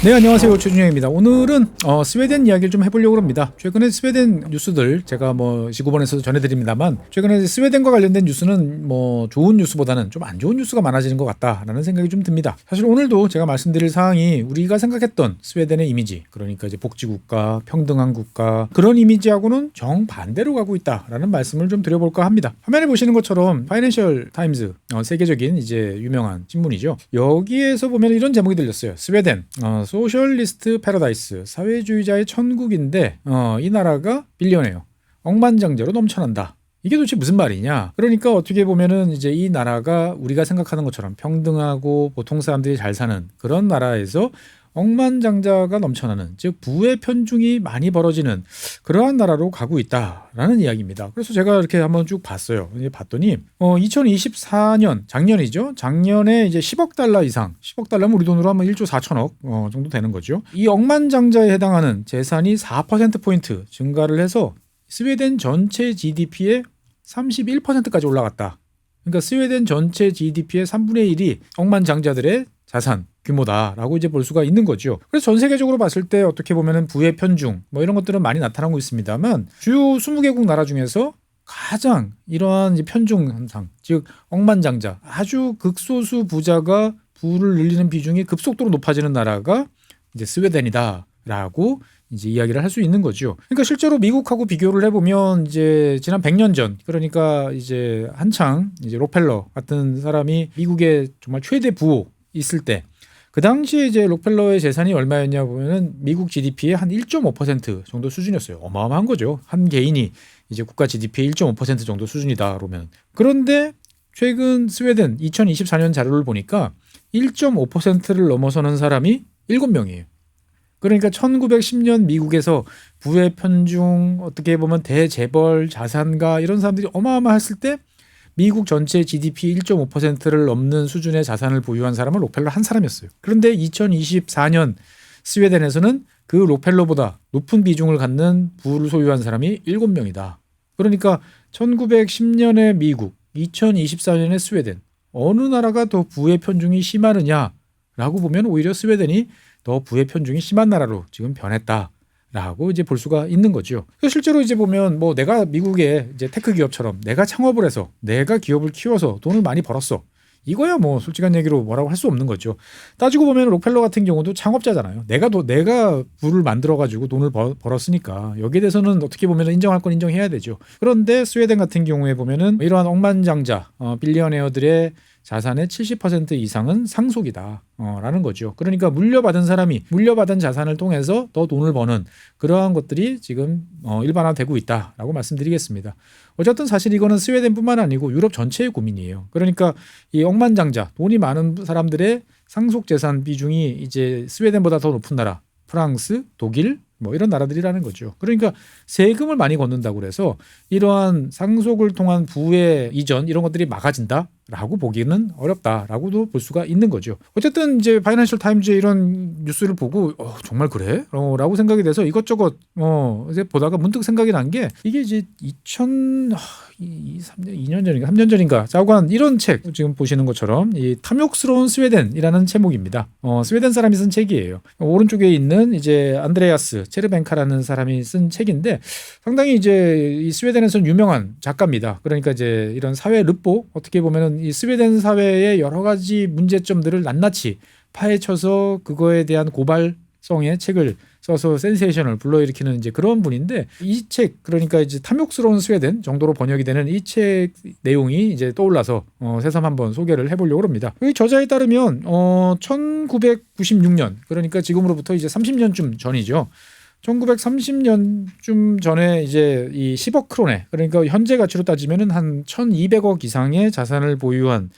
네, 안녕하세요. 최준영입니다. 오늘은 스웨덴 이야기를 좀 해보려고 합니다. 최근에 스웨덴 뉴스들 제가 지구본에서도 전해드립니다만, 최근에 스웨덴과 관련된 뉴스는 좋은 뉴스보다는 좀 안 좋은 뉴스가 많아지는 것 같다라는 생각이 좀 듭니다. 사실 오늘도 제가 말씀드릴 사항이 우리가 생각했던 스웨덴의 이미지, 그러니까 이제 복지국가, 평등한 국가, 그런 이미지하고는 정반대로 가고 있다라는 말씀을 좀 드려볼까 합니다. 화면에 보시는 것처럼 파이낸셜 타임즈, 세계적인 이제 유명한 신문이죠. 여기에서 보면 이런 제목이 들렸어요. 스웨덴 소셜리스트 패러다이스, 사회주의자의 천국인데 이 나라가 빌리언이에요. 억만장자로 넘쳐난다. 이게 도대체 무슨 말이냐? 그러니까 어떻게 보면은 이제 이 나라가 우리가 생각하는 것처럼 평등하고 보통 사람들이 잘 사는 그런 나라에서 억만장자가 넘쳐나는, 즉 부의 편중이 많이 벌어지는 그러한 나라로 가고 있다라는 이야기입니다. 그래서 제가 이렇게 한번 쭉 봤어요. 봤더니 2024년 작년이죠. 작년에 이제 10억 달러 이상, 10억 달러면 우리 돈으로 하면 1조 4천억 정도 되는 거죠. 이 억만장자에 해당하는 재산이 4%포인트 증가를 해서 스웨덴 전체 GDP의 31%까지 올라갔다. 그러니까 스웨덴 전체 GDP의 3분의 1이 억만장자들의 자산 규모다라고 이제 볼 수가 있는 거죠. 그래서 전 세계적으로 봤을 때 어떻게 보면은 부의 편중 이런 것들은 많이 나타나고 있습니다만, 주요 20개국 나라 중에서 가장 이러한 이제 편중 현상, 즉 억만장자, 아주 극소수 부자가 부를 늘리는 비중이 급속도로 높아지는 나라가 이제 스웨덴이다라고 이제 이야기를 할 수 있는 거죠. 그러니까 실제로 미국하고 비교를 해보면 이제 지난 100년 전, 그러니까 이제 한창 이제 록펠러 같은 사람이 미국의 정말 최대 부호 있을 때, 그 당시에 이제 록펠러의 재산이 얼마였냐 보면은 미국 GDP의 한 1.5% 정도 수준이었어요. 어마어마한 거죠. 한 개인이 이제 국가 GDP의 1.5% 정도 수준이다 그러면. 그런데 최근 스웨덴 2024년 자료를 보니까 1.5%를 넘어서는 사람이 7명이에요. 그러니까 1910년 미국에서 부의 편중, 어떻게 보면 대재벌, 자산가 이런 사람들이 어마어마했을 때 미국 전체 GDP 1.5%를 넘는 수준의 자산을 보유한 사람은 록펠러 한 사람이었어요. 그런데 2024년 스웨덴에서는 그 록펠러보다 높은 비중을 갖는 부를 소유한 사람이 7명이다. 그러니까 1910년의 미국, 2024년의 스웨덴, 어느 나라가 더 부의 편중이 심하느냐라고 보면 오히려 스웨덴이 더 부의 편중이 심한 나라로 지금 변했다. 라고 이제 볼 수가 있는 거죠. 실제로 이제 보면 내가 미국의 이제 테크 기업처럼 내가 창업을 해서 내가 기업을 키워서 돈을 많이 벌었어. 이거야 솔직한 얘기로 뭐라고 할 수 없는 거죠. 따지고 보면 록펠러 같은 경우도 창업자잖아요. 내가 부를 만들어 가지고 돈을 벌었으니까 여기에 대해서는 어떻게 보면 인정할 건 인정해야 되죠. 그런데 스웨덴 같은 경우에 보면은 이러한 억만장자 빌리언웨어들의 자산의 70% 이상은 상속이다 라는 거죠. 그러니까 물려받은 자산을 통해서 더 돈을 버는 그러한 것들이 지금 일반화되고 있다라고 말씀드리겠습니다. 어쨌든 사실 이거는 스웨덴뿐만 아니고 유럽 전체의 고민이에요. 그러니까 이 억만장자, 돈이 많은 사람들의 상속 재산 비중이 이제 스웨덴보다 더 높은 나라, 프랑스, 독일 이런 나라들이라는 거죠. 그러니까 세금을 많이 걷는다고 그래서 이러한 상속을 통한 부의 이전 이런 것들이 막아진다라고 보기는 어렵다라고도 볼 수가 있는 거죠. 어쨌든 이제 파이낸셜 타임즈의 이런 뉴스를 보고 정말 그래? 라고 생각이 돼서 이것저것 이제 보다가 문득 생각이 난 게, 이게 이제 2년 전인가 3년 전인가 짜고 한 이런 책, 지금 보시는 것처럼 이 탐욕스러운 스웨덴이라는 제목입니다. 스웨덴 사람이 쓴 책이에요. 오른쪽에 있는 이제 안드레아스 체르벤카라는 사람이 쓴 책인데, 상당히 이제 이 스웨덴에서는 유명한 작가입니다. 그러니까 이제 이런 사회 르포, 어떻게 보면은 이 스웨덴 사회의 여러 가지 문제점들을 낱낱이 파헤쳐서 그거에 대한 고발성의 책을 써서 센세이션을 불러일으키는 이제 그런 분인데, 이 책, 그러니까 이제 탐욕스러운 스웨덴 정도로 번역이 되는 이 책 내용이 이제 떠올라서 새삼 한번 소개를 해보려고 합니다. 이 저자에 따르면 1996년, 그러니까 지금으로부터 이제 30년쯤 전이죠. 1930년쯤 전에 이제 이 10억 크로네, 그러니까 현재 가치로 따지면은 한 1,200억 이상의 자산을 보유한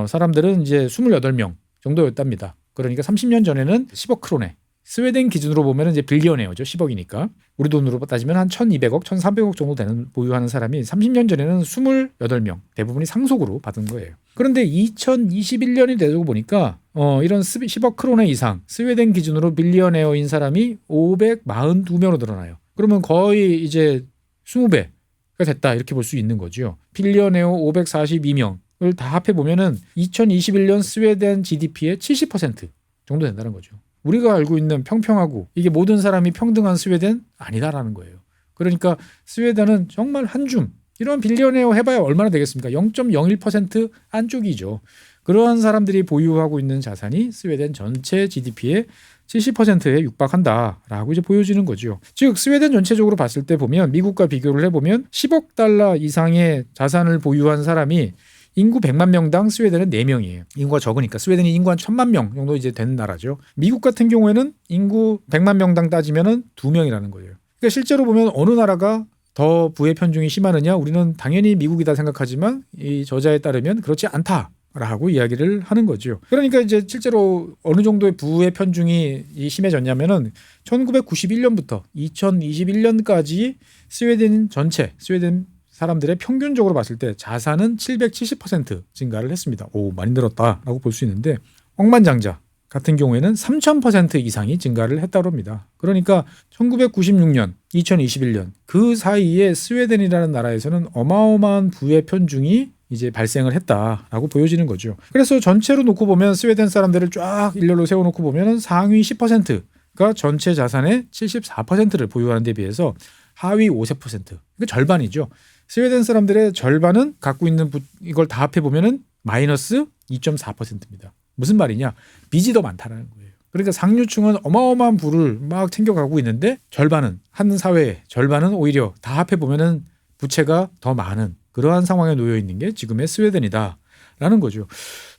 사람들은 이제 28명 정도였답니다. 그러니까 30년 전에는 10억 크로네, 스웨덴 기준으로 보면 이제 빌리언웨어죠. 10억이니까. 우리 돈으로 따지면 한 1,200억, 1,300억 정도 되는 보유하는 사람이 30년 전에는 28명, 대부분이 상속으로 받은 거예요. 그런데 2021년이 되고 보니까 이런 10억 크로네 이상 스웨덴 기준으로 빌리언웨어인 사람이 542명으로 늘어나요. 그러면 거의 이제 20배가 됐다 이렇게 볼 수 있는 거죠. 빌리언웨어 542명을 다 합해 보면은 2021년 스웨덴 GDP의 70% 정도 된다는 거죠. 우리가 알고 있는 평평하고 이게 모든 사람이 평등한 스웨덴 아니다라는 거예요. 그러니까 스웨덴은 정말 한 줌 이런 빌리어네어 해봐야 얼마나 되겠습니까? 0.01% 안쪽이죠. 그러한 사람들이 보유하고 있는 자산이 스웨덴 전체 GDP의 70%에 육박한다라고 이제 보여지는 거죠. 즉 스웨덴 전체적으로 봤을 때 보면 미국과 비교를 해보면 10억 달러 이상의 자산을 보유한 사람이 인구 100만 명당 스웨덴은 4명이에요. 인구가 적으니까 스웨덴이 인구 한 1000만 명 정도 이제 되는 나라죠. 미국 같은 경우에는 인구 100만 명당 따지면은 2명이라는 거예요. 그러니까 실제로 보면 어느 나라가 더 부의 편중이 심하느냐? 우리는 당연히 미국이다 생각하지만 이 저자에 따르면 그렇지 않다라고 이야기를 하는 거죠. 그러니까 이제 실제로 어느 정도의 부의 편중이 심해졌냐면은 1991년부터 2021년까지 스웨덴 전체 스웨덴 사람들의 평균적으로 봤을 때 자산은 770% 증가를 했습니다. 오, 많이 늘었다라고 볼 수 있는데 억만장자 같은 경우에는 3000% 이상이 증가를 했다고 합니다. 그러니까 1996년, 2021년 그 사이에 스웨덴이라는 나라에서는 어마어마한 부의 편중이 이제 발생을 했다라고 보여지는 거죠. 그래서 전체로 놓고 보면 스웨덴 사람들을 쫙 일렬로 세워놓고 보면 상위 10%가 전체 자산의 74%를 보유하는 데 비해서 하위 50%, 이거 절반이죠. 스웨덴 사람들의 절반은 갖고 있는 이걸 다 합해보면 마이너스 2.4%입니다. 무슨 말이냐? 빚이 더 많다는 거예요. 그러니까 상류층은 어마어마한 부를 막 챙겨가고 있는데 절반은 한 사회에 절반은 오히려 다 합해보면 부채가 더 많은 그러한 상황에 놓여 있는 게 지금의 스웨덴이다라는 거죠.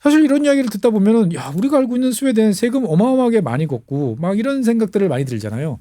사실 이런 이야기를 듣다 보면은 야, 우리가 알고 있는 스웨덴 세금 어마어마하게 많이 걷고 막 이런 생각들을 많이 들잖아요.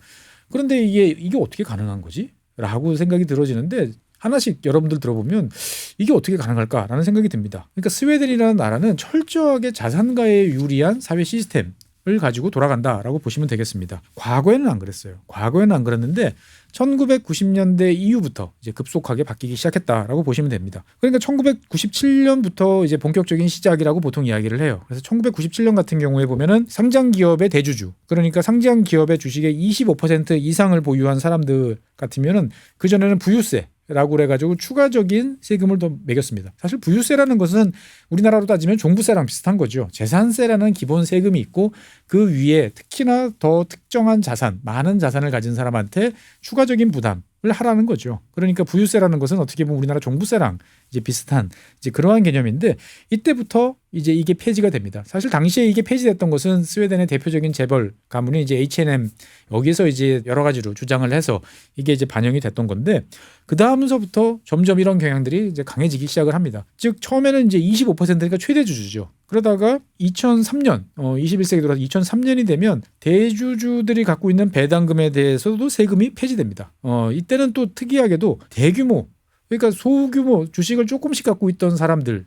그런데 이게 어떻게 가능한 거지? 라고 생각이 들어지는데 하나씩 여러분들 들어보면 이게 어떻게 가능할까라는 생각이 듭니다. 그러니까 스웨덴이라는 나라는 철저하게 자산가에 유리한 사회 시스템을 가지고 돌아간다라고 보시면 되겠습니다. 과거에는 안 그랬어요. 과거에는 안 그랬는데 1990년대 이후부터 이제 급속하게 바뀌기 시작했다라고 보시면 됩니다. 그러니까 1997년부터 이제 본격적인 시작이라고 보통 이야기를 해요. 그래서 1997년 같은 경우에 보면은 상장 기업의 대주주, 그러니까 상장 기업의 주식의 25% 이상을 보유한 사람들 같으면은 그 전에는 부유세 라고 그래가지고 추가적인 세금을 더 매겼습니다. 사실 부유세라는 것은 우리나라로 따지면 종부세랑 비슷한 거죠. 재산세라는 기본 세금이 있고 그 위에 특히나 더 특정한 자산, 많은 자산을 가진 사람한테 추가적인 부담을 하라는 거죠. 그러니까 부유세라는 것은 어떻게 보면 우리나라 종부세랑 이제 비슷한 이제 그러한 개념인데 이때부터 이제 이게 폐지가 됩니다. 사실 당시에 이게 폐지됐던 것은 스웨덴의 대표적인 재벌 가문이 이제 H&M 여기서 이제 여러 가지로 주장을 해서 이게 이제 반영이 됐던 건데 그 다음서부터 점점 이런 경향들이 이제 강해지기 시작을 합니다. 즉 처음에는 이제 25%가 최대 주주죠. 그러다가 2003년 21세기 들어서 2003년이 되면 대주주들이 갖고 있는 배당금에 대해서도 세금이 폐지됩니다. 이때는 또 특이하게도 대규모 그러니까 소규모 주식을 조금씩 갖고 있던 사람들이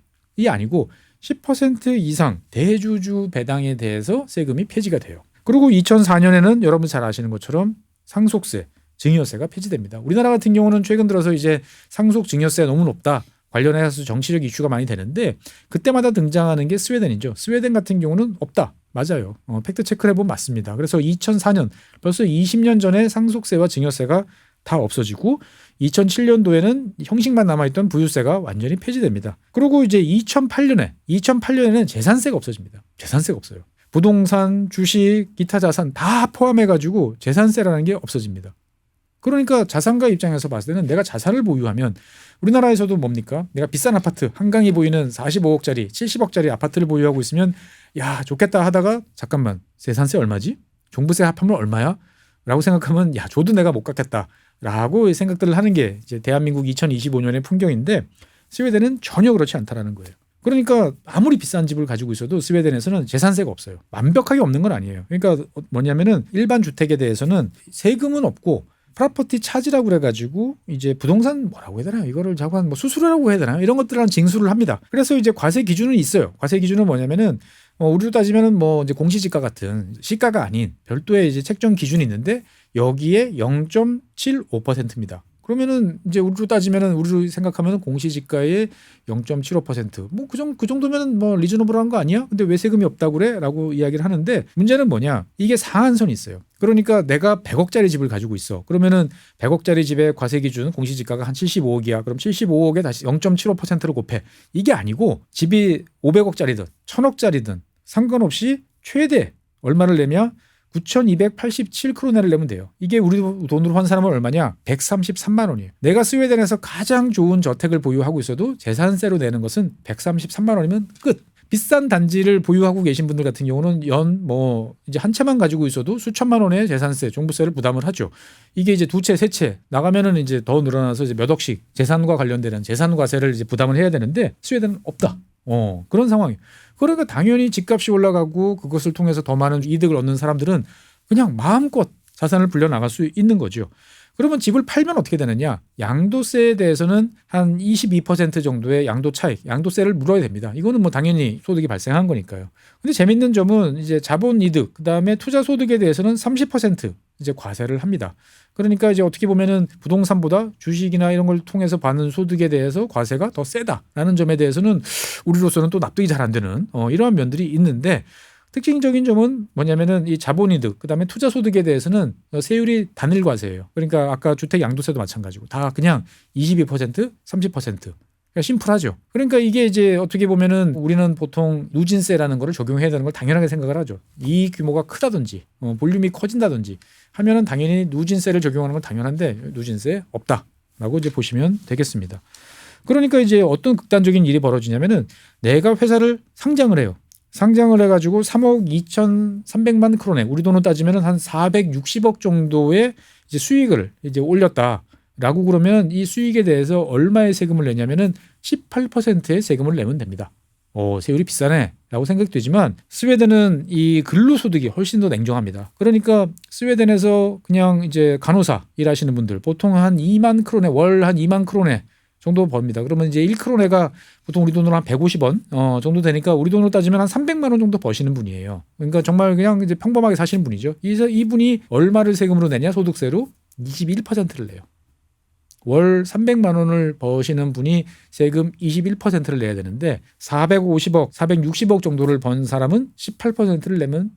아니고 10% 이상 대주주 배당에 대해서 세금이 폐지가 돼요. 그리고 2004년에는 여러분 잘 아시는 것처럼 상속세, 증여세가 폐지됩니다. 우리나라 같은 경우는 최근 들어서 이제 상속 증여세 너무 높다 관련해서 정치적 이슈가 많이 되는데 그때마다 등장하는 게 스웨덴이죠. 스웨덴 같은 경우는 없다. 맞아요. 팩트 체크를 해보면 맞습니다. 그래서 2004년 벌써 20년 전에 상속세와 증여세가 다 없어지고 2007년도에는 형식만 남아있던 부유세가 완전히 폐지됩니다. 그리고 이제 2008년에는 재산세가 없어집니다. 재산세가 없어요. 부동산, 주식, 기타 자산 다 포함해가지고 재산세라는 게 없어집니다. 그러니까 자산가 입장에서 봤을 때는 내가 자산을 보유하면 우리나라에서도 뭡니까? 내가 비싼 아파트 한강이 보이는 45억짜리 70억짜리 아파트를 보유하고 있으면 야 좋겠다 하다가 잠깐만 재산세 얼마지? 종부세 합하면 얼마야? 라고 생각하면 야 줘도 내가 못 갚겠다 라고 생각들을 하는 게 이제 대한민국 2025년의 풍경인데 스웨덴은 전혀 그렇지 않다라는 거예요. 그러니까 아무리 비싼 집을 가지고 있어도 스웨덴에서는 재산세가 없어요. 완벽하게 없는 건 아니에요. 그러니까 뭐냐면은 일반 주택에 대해서는 세금은 없고 프로퍼티 차지라고 그래가지고 이제 부동산 뭐라고 해야 되나요? 이거를 자꾸 한 뭐 수수료라고 해야 되나요? 이런 것들은 징수를 합니다. 그래서 이제 과세 기준은 있어요. 과세 기준은 뭐냐면은 우리로 따지면은 뭐 이제 공시지가 같은 시가가 아닌 별도의 이제 책정 기준이 있는데 여기에 0.75%입니다. 그러면은 이제 우리로 따지면은 우리로 생각하면은 공시지가의 0.75% 뭐 그 정도면은 뭐 리즈너블한 거 아니야? 근데 왜 세금이 없다고 그래?라고 이야기를 하는데 문제는 뭐냐? 이게 상한선이 있어요. 그러니까 내가 100억짜리 집을 가지고 있어. 그러면은 100억짜리 집의 과세 기준 공시지가가 한 75억이야. 그럼 75억에 다시 0.75%를 곱해. 이게 아니고 집이 500억짜리든 1000억짜리든 상관없이 최대 얼마를 내면 9,287크로네를 내면 돼요. 이게 우리 돈으로 환산하면 얼마냐? 133만 원이에요. 내가 스웨덴에서 가장 좋은 저택을 보유하고 있어도 재산세로 내는 것은 133만 원이면 끝. 비싼 단지를 보유하고 계신 분들 같은 경우는 이제 한 채만 가지고 있어도 수천만 원의 재산세, 종부세를 부담을 하죠. 이게 이제 두 채, 세 채 나가면은 이제 더 늘어나서 이제 몇 억씩 재산과 관련되는 재산과세를 이제 부담을 해야 되는데 스웨덴은 없다. 그런 상황이에요. 그러니까 당연히 집값이 올라가고 그것을 통해서 더 많은 이득을 얻는 사람들은 그냥 마음껏 자산을 불려 나갈 수 있는 거죠. 그러면 집을 팔면 어떻게 되느냐? 양도세에 대해서는 한 22% 정도의 양도 차익, 양도세를 물어야 됩니다. 이거는 뭐 당연히 소득이 발생한 거니까요. 근데 재밌는 점은 이제 자본 이득, 그다음에 투자 소득에 대해서는 30% 이제 과세를 합니다. 그러니까 이제 어떻게 보면은 부동산보다 주식이나 이런 걸 통해서 받는 소득에 대해서 과세가 더 세다라는 점에 대해서는 우리로서는 또 납득이 잘 안 되는 이러한 면들이 있는데, 특징적인 점은 뭐냐면은 이 자본이득, 그다음에 투자소득에 대해서는 세율이 단일 과세예요. 그러니까 아까 주택 양도세도 마찬가지고 다 그냥 22%, 30%. 그러니까 심플하죠. 그러니까 이게 이제 어떻게 보면은 우리는 보통 누진세라는 거를 적용해야 되는 걸 당연하게 생각을 하죠. 이 규모가 크다든지 볼륨이 커진다든지 하면은 당연히 누진세를 적용하는 건 당연한데 누진세 없다라고 이제 보시면 되겠습니다. 그러니까 이제 어떤 극단적인 일이 벌어지냐면은 내가 회사를 상장을 해요. 상장을 해가지고 3억 2,300만 크로네, 우리 돈으로 따지면 한 460억 정도의 이제 수익을 이제 올렸다라고 그러면 이 수익에 대해서 얼마의 세금을 내냐면은 18%의 세금을 내면 됩니다. 세율이 비싸네라고 생각되지만 스웨덴은 이 근로소득이 훨씬 더 냉정합니다. 그러니까 스웨덴에서 그냥 이제 간호사 일하시는 분들 보통 한 2만 크로네, 월 한 2만 크로네 정도 법니다. 그러면 이제 1크로네가 보통 우리 돈으로 한 150원 정도 되니까 우리 돈으로 따지면 한 300만 원 정도 버시는 분이에요. 그러니까 정말 그냥 이제 평범하게 사시는 분이죠. 그래서 이분이 얼마를 세금으로 내냐? 소득세로 21%를 내요. 월 300만 원을 버시는 분이 세금 21%를 내야 되는데 450억, 460억 정도를 번 사람은 18%를 내면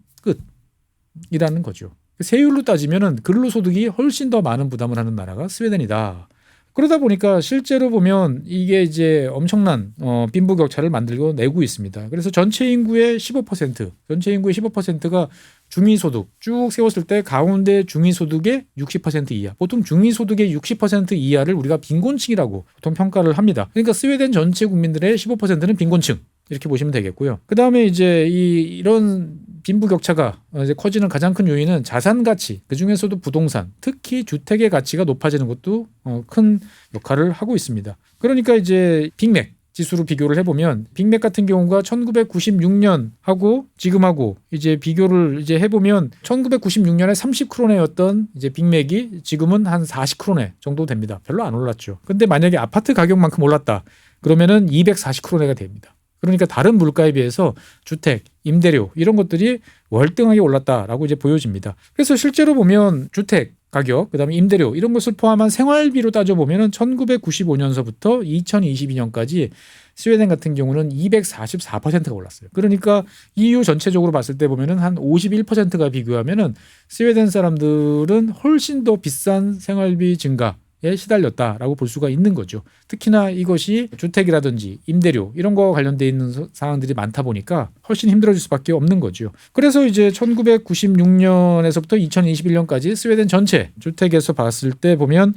끝이라는 거죠. 세율로 따지면은 근로소득이 훨씬 더 많은 부담을 하는 나라가 스웨덴이다. 그러다 보니까 실제로 보면 이게 이제 엄청난 빈부격차를 만들고 내고 있습니다. 그래서 전체 인구의 15%가 중위소득 쭉 세웠을 때 가운데 중위소득의 60% 이하, 보통 중위소득의 60% 이하를 우리가 빈곤층이라고 보통 평가를 합니다. 그러니까 스웨덴 전체 국민들의 15%는 빈곤층 이렇게 보시면 되겠고요. 그 다음에 이제 이런 빈부격차가 이제 커지는 가장 큰 요인은 자산 가치, 그 중에서도 부동산, 특히 주택의 가치가 높아지는 것도 큰 역할을 하고 있습니다. 그러니까 이제 빅맥 지수로 비교를 해보면 빅맥 같은 경우가 1996년하고 지금하고 이제 비교를 이제 해보면 1996년에 30크로네였던 이제 빅맥이 지금은 한 40크로네 정도 됩니다. 별로 안 올랐죠. 근데 만약에 아파트 가격만큼 올랐다 그러면은 240크로네가 됩니다. 그러니까 다른 물가에 비해서 주택, 임대료 이런 것들이 월등하게 올랐다라고 이제 보여집니다. 그래서 실제로 보면 주택 가격, 그다음에 임대료 이런 것을 포함한 생활비로 따져보면 1995년서부터 2022년까지 스웨덴 같은 경우는 244%가 올랐어요. 그러니까 EU 전체적으로 봤을 때 보면은 한 51%가 비교하면은 스웨덴 사람들은 훨씬 더 비싼 생활비 증가 에 시달렸다라고 볼 수가 있는 거죠. 특히나 이것이 주택이라든지 임대료 이런 거와 관련돼 있는 사항들이 많다 보니까 훨씬 힘들어질 수밖에 없는 거죠. 그래서 이제 1996년에서부터 2021년까지 스웨덴 전체 주택에서 봤을 때 보면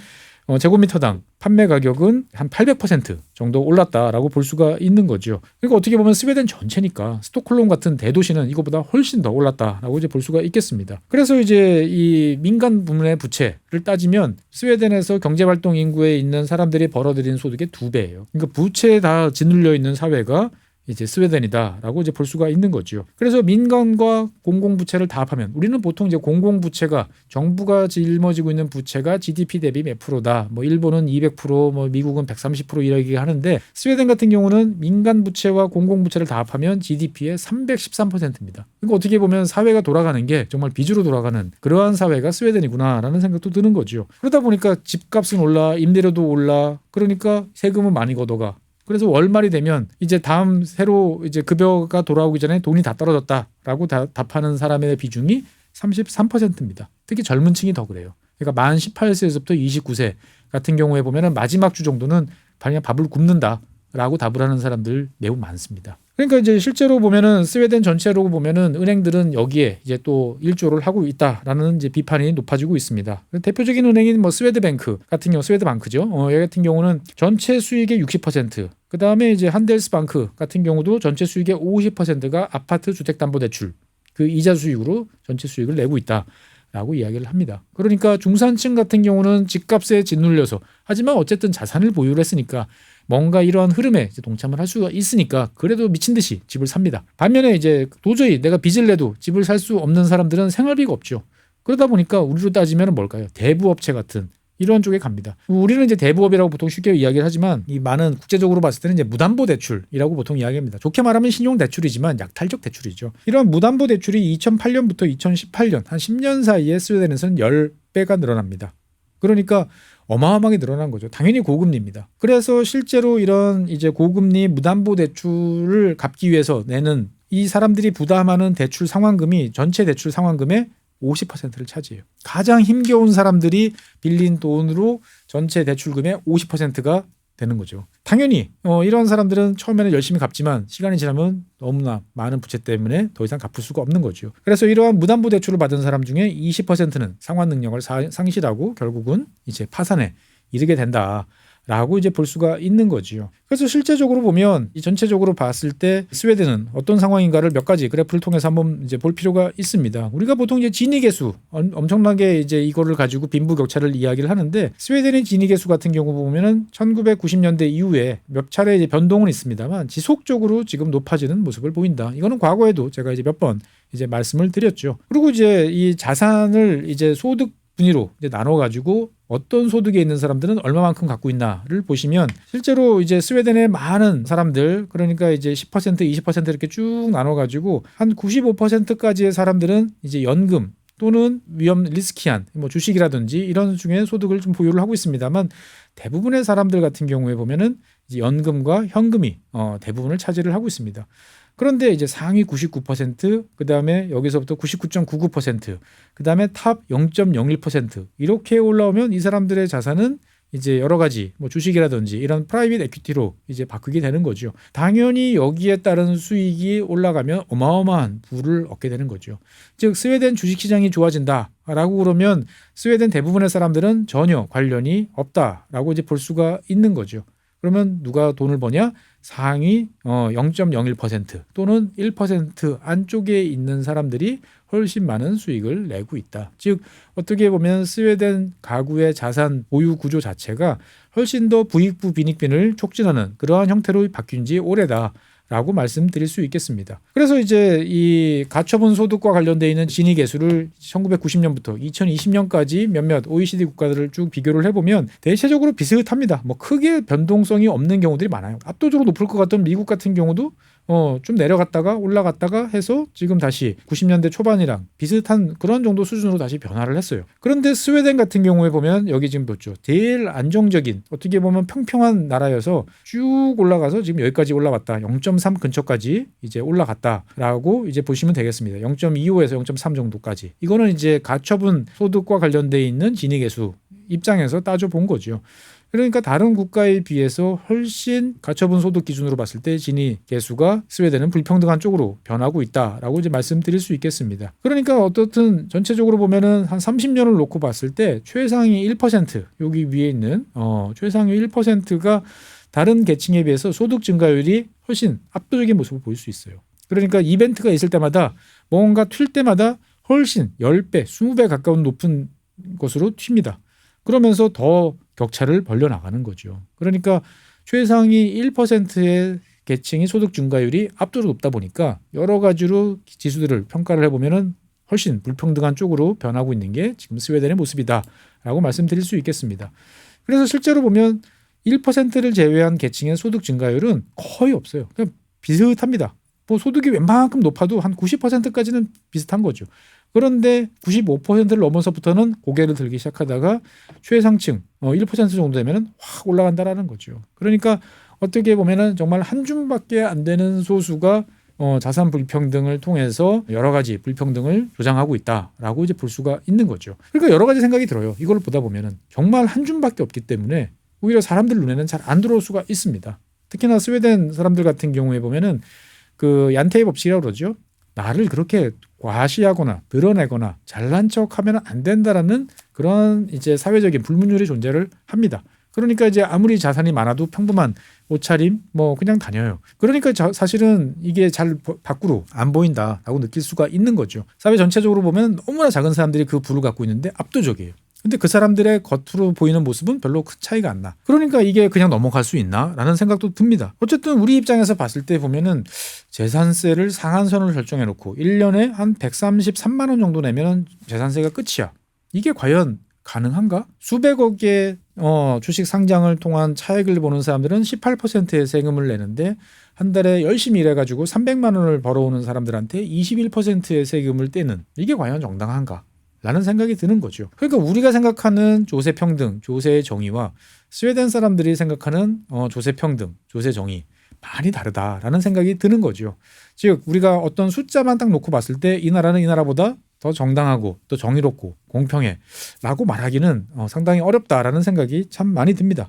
제곱미터당 판매 가격은 한 800% 정도 올랐다라고 볼 수가 있는 거죠. 그러니까 어떻게 보면 스웨덴 전체니까 스톡홀름 같은 대도시는 이거보다 훨씬 더 올랐다라고 이제 볼 수가 있겠습니다. 그래서 이제 이 민간 부문의 부채를 따지면 스웨덴에서 경제활동 인구에 있는 사람들이 벌어들이는 소득의 2배예요. 그러니까 부채에 다 짓눌려 있는 사회가 이제 스웨덴이다라고 이제 볼 수가 있는 거죠. 그래서 민간과 공공부채를 다 합하면 우리는 보통 이제 공공부채가 정부가 짊어지고 있는 부채가 GDP 대비 몇 프로다. 뭐 일본은 200%, 뭐 미국은 130% 이렇게 하는데 스웨덴 같은 경우는 민간 부채와 공공부채를 다 합하면 GDP의 313%입니다. 그러니까 어떻게 보면 사회가 돌아가는 게 정말 빚으로 돌아가는 그러한 사회가 스웨덴이구나라는 생각도 드는 거죠. 그러다 보니까 집값은 올라, 임대료도 올라, 그러니까 세금은 많이 걷어가. 그래서 월말이 되면 이제 다음 새로 이제 급여가 돌아오기 전에 돈이 다 떨어졌다라고 답하는 사람의 비중이 33%입니다. 특히 젊은 층이 더 그래요. 그러니까 만 18세에서부터 29세 같은 경우에 보면은 마지막 주 정도는 그냥 밥을 굶는다. 라고 답을 하는 사람들 매우 많습니다. 그러니까 이제 실제로 보면은 스웨덴 전체로 보면은 은행들은 여기에 이제 또 일조를 하고 있다라는 이제 비판이 높아지고 있습니다. 대표적인 은행인 뭐 스웨드뱅크 같은 경우 스웨드방크죠. 여기 같은 경우는 전체 수익의 60%, 그 다음에 이제 한델스방크 같은 경우도 전체 수익의 50%가 아파트 주택담보대출 그 이자 수익으로 전체 수익을 내고 있다라고 이야기를 합니다. 그러니까 중산층 같은 경우는 집값에 짓눌려서 하지만 어쨌든 자산을 보유를 했으니까 뭔가 이러한 흐름에 동참을 할 수가 있으니까 그래도 미친 듯이 집을 삽니다. 반면에 이제 도저히 내가 빚을 내도 집을 살 수 없는 사람들은 생활비가 없죠. 그러다 보니까 우리로 따지면 뭘까요? 대부업체 같은 이런 쪽에 갑니다. 우리는 이제 대부업이라고 보통 쉽게 이야기를 하지만 이 많은 국제적으로 봤을 때는 이제 무담보 대출이라고 보통 이야기합니다. 좋게 말하면 신용 대출이지만 약탈적 대출이죠. 이런 무담보 대출이 2008년부터 2018년 한 10년 사이에 스웨덴에서는 10배가 늘어납니다. 그러니까 어마어마하게 늘어난 거죠. 당연히 고금리입니다. 그래서 실제로 이런 이제 고금리 무담보 대출을 갚기 위해서 내는 이 사람들이 부담하는 대출 상환금이 전체 대출 상환금의 50%를 차지해요. 가장 힘겨운 사람들이 빌린 돈으로 전체 대출금의 50%가 되는 거죠. 당연히 이런 사람들은 처음에는 열심히 갚지만 시간이 지나면 너무나 많은 부채 때문에 더 이상 갚을 수가 없는 거죠. 그래서 이러한 무담보 대출을 받은 사람 중에 20%는 상환 능력을 상실하고 결국은 이제 파산에 이르게 된다라고 이제 볼 수가 있는 거지요. 그래서 실제적으로 보면 이 전체적으로 봤을 때 스웨덴은 어떤 상황인가를 몇 가지 그래프를 통해서 한번 이제 볼 필요가 있습니다. 우리가 보통 이제 지니 계수 엄청나게 이제 이거를 가지고 빈부격차를 이야기를 하는데 스웨덴의 지니 계수 같은 경우 보면은 1990년대 이후에 몇 차례 이제 변동은 있습니다만 지속적으로 지금 높아지는 모습을 보인다. 이거는 과거에도 제가 이제 몇 번 이제 말씀을 드렸죠. 그리고 이제 이 자산을 이제 소득 분위로 이제 나눠가지고 어떤 소득에 있는 사람들은 얼마만큼 갖고 있나를 보시면 실제로 이제 스웨덴의 많은 사람들 그러니까 이제 10% 20% 이렇게 쭉 나눠가지고 한 95%까지의 사람들은 이제 연금 또는 위험 리스키한 뭐 주식이라든지 이런 중에 소득을 좀 보유를 하고 있습니다만 대부분의 사람들 같은 경우에 보면은 이제 연금과 현금이 대부분을 차지를 하고 있습니다. 그런데 이제 상위 99%, 그 다음에 여기서부터 99.99%, 그 다음에 탑 0.01% 이렇게 올라오면 이 사람들의 자산은 이제 여러 가지 뭐 주식이라든지 이런 프라이빗 에퀴티로 이제 바꾸게 되는 거죠. 당연히 여기에 따른 수익이 올라가면 어마어마한 부를 얻게 되는 거죠. 즉 스웨덴 주식시장이 좋아진다라고 그러면 스웨덴 대부분의 사람들은 전혀 관련이 없다라고 이제 볼 수가 있는 거죠. 그러면 누가 돈을 버냐? 상위 0.01% 또는 1% 안쪽에 있는 사람들이 훨씬 많은 수익을 내고 있다. 즉 어떻게 보면 스웨덴 가구의 자산 보유 구조 자체가 훨씬 더 부익부 빈익빈을 촉진하는 그러한 형태로 바뀐 지 오래다. 라고 말씀드릴 수 있겠습니다. 그래서 이제 이 가처분 소득과 관련되어 있는 지니 계수를 1990년부터 2020년까지 몇몇 OECD 국가들을 쭉 비교를 해보면 대체적으로 비슷합니다. 뭐 크게 변동성이 없는 경우들이 많아요. 압도적으로 높을 것 같던 미국 같은 경우도 좀 내려갔다가 올라갔다가 해서 지금 다시 90년대 초반이랑 비슷한 그런 정도 수준으로 다시 변화를 했어요. 그런데 스웨덴 같은 경우에 보면 여기 지금 보죠. 제일 안정적인 어떻게 보면 평평한 나라여서 쭉 올라가서 지금 여기까지 올라왔다. 0.3 근처까지 이제 올라갔다라고 이제 보시면 되겠습니다. 0.25에서 0.3 정도까지. 이거는 이제 가처분 소득과 관련돼 있는 지니 계수 입장에서 따져본 거죠. 그러니까 다른 국가에 비해서 훨씬 가처분 소득 기준으로 봤을 때 지니 계수가 스웨덴은 불평등한 쪽으로 변하고 있다라고 이제 말씀드릴 수 있겠습니다. 그러니까 어떻든 전체적으로 보면은 한 30년을 놓고 봤을 때 최상위 1% 여기 위에 있는 최상위 1%가 다른 계층에 비해서 소득 증가율이 훨씬 압도적인 모습을 보일 수 있어요. 그러니까 이벤트가 있을 때마다 뭔가 튈 때마다 훨씬 10배, 20배 가까운 높은 것으로 튑니다. 그러면서 더 격차를 벌려나가는 거죠. 그러니까 최상위 1%의 계층의 소득 증가율이 압도적으로 높다 보니까 여러 가지로 지수들을 평가를 해보면 훨씬 불평등한 쪽으로 변하고 있는 게 지금 스웨덴의 모습이다라고 말씀드릴 수 있겠습니다. 그래서 실제로 보면 1%를 제외한 계층의 소득 증가율은 거의 없어요. 그냥 비슷합니다. 뭐 소득이 웬만큼 높아도 한 90%까지는 비슷한 거죠. 그런데 95%를 넘어서부터는 고개를 들기 시작하다가 최상층 1% 정도 되면 확 올라간다라는 거죠. 그러니까 어떻게 보면은 정말 한 줌밖에 안 되는 소수가 자산 불평등을 통해서 여러 가지 불평등을 조장하고 있다라고 이제 볼 수가 있는 거죠. 그러니까 여러 가지 생각이 들어요. 이걸 보다 보면은 정말 한 줌밖에 없기 때문에 오히려 사람들 눈에는 잘 안 들어올 수가 있습니다. 특히나 스웨덴 사람들 같은 경우에 보면은 그 얀테의 법칙이라고 그러죠. 나를 그렇게 과시하거나 드러내거나 잘난 척하면 안 된다라는 그런 이제 사회적인 불문율이 존재를 합니다. 그러니까 이제 아무리 자산이 많아도 평범한 옷차림 뭐 그냥 다녀요. 그러니까 사실은 이게 잘 밖으로 안 보인다라고 느낄 수가 있는 거죠. 사회 전체적으로 보면 너무나 작은 사람들이 그 부를 갖고 있는데 압도적이에요. 근데 그 사람들의 겉으로 보이는 모습은 별로 큰 차이가 안 나. 그러니까 이게 그냥 넘어갈 수 있나? 라는 생각도 듭니다. 어쨌든 우리 입장에서 봤을 때 보면은 재산세를 상한선을 설정해 놓고 1년에 한 133만 원 정도 내면 재산세가 끝이야. 이게 과연 가능한가? 수백억의 주식 상장을 통한 차익을 보는 사람들은 18%의 세금을 내는데 한 달에 열심히 일해가지고 300만 원을 벌어오는 사람들한테 21%의 세금을 떼는 이게 과연 정당한가? 라는 생각이 드는 거죠. 그러니까 우리가 생각하는 조세평등, 조세의 정의와 스웨덴 사람들이 생각하는 조세평등, 조세정의 많이 다르다라는 생각이 드는 거죠. 즉 우리가 어떤 숫자만 딱 놓고 봤을 때 이 나라는 이 나라보다 더 정당하고 또 정의롭고 공평해 라고 말하기는 상당히 어렵다라는 생각이 참 많이 듭니다.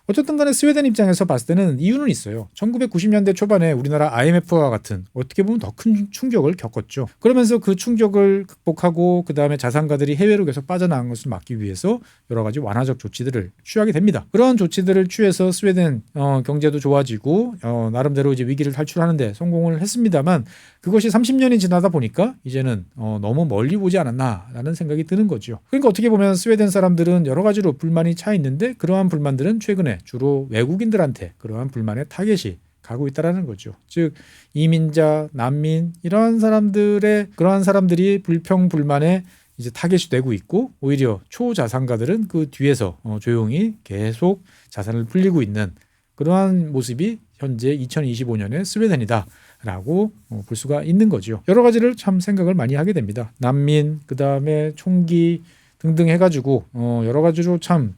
어쨌든 간에 스웨덴 입장에서 봤을 때는 이유는 있어요. 1990년대 초반에 우리나라 IMF와 같은 어떻게 보면 더 큰 충격을 겪었죠. 그러면서 그 충격을 극복하고 그다음에 자산가들이 해외로 계속 빠져나간 것을 막기 위해서 여러 가지 완화적 조치들을 취하게 됩니다. 그러한 조치들을 취해서 스웨덴 경제도 좋아지고 나름대로 이제 위기를 탈출하는데 성공을 했습니다만 그것이 30년이 지나다 보니까 이제는 너무 멀리 오지 않았나라는 생각이 드는 거죠. 그러니까 어떻게 보면 스웨덴 사람들은 여러 가지로 불만이 차 있는데 그러한 불만들은 최근에 주로 외국인들한테 그러한 불만의 타겟이 가고 있다라는 거죠. 즉 이민자, 난민 이러한 사람들의 그러한 사람들이 불평 불만에 이제 타겟이 되고 있고 오히려 초자산가들은 그 뒤에서 조용히 계속 자산을 불리고 있는 그러한 모습이 현재 2025년의 스웨덴이다라고 볼 수가 있는 거죠. 여러 가지를 참 생각을 많이 하게 됩니다. 난민, 그 다음에 총기 등등 해가지고 여러 가지로 참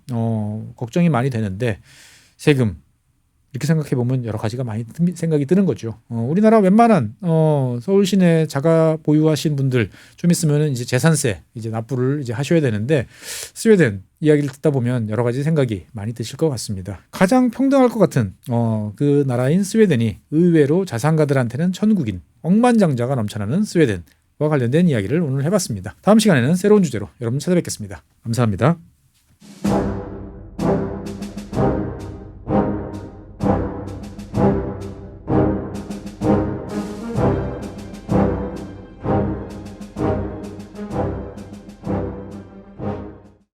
걱정이 많이 되는데 세금 이렇게 생각해 보면 여러 가지가 많이 생각이 드는 거죠. 우리나라 웬만한 서울 시내 자가 보유하신 분들 좀 있으면 이제 재산세 이제 납부를 이제 하셔야 되는데 스웨덴 이야기를 듣다 보면 여러 가지 생각이 많이 드실 것 같습니다. 가장 평등할 것 같은 그 나라인 스웨덴이 의외로 자산가들한테는 천국인 억만장자가 넘쳐나는 스웨덴. 와 관련된 이야기를 오늘 해봤습니다. 다음 시간에는 새로운 주제로 여러분 찾아뵙겠습니다. 감사합니다.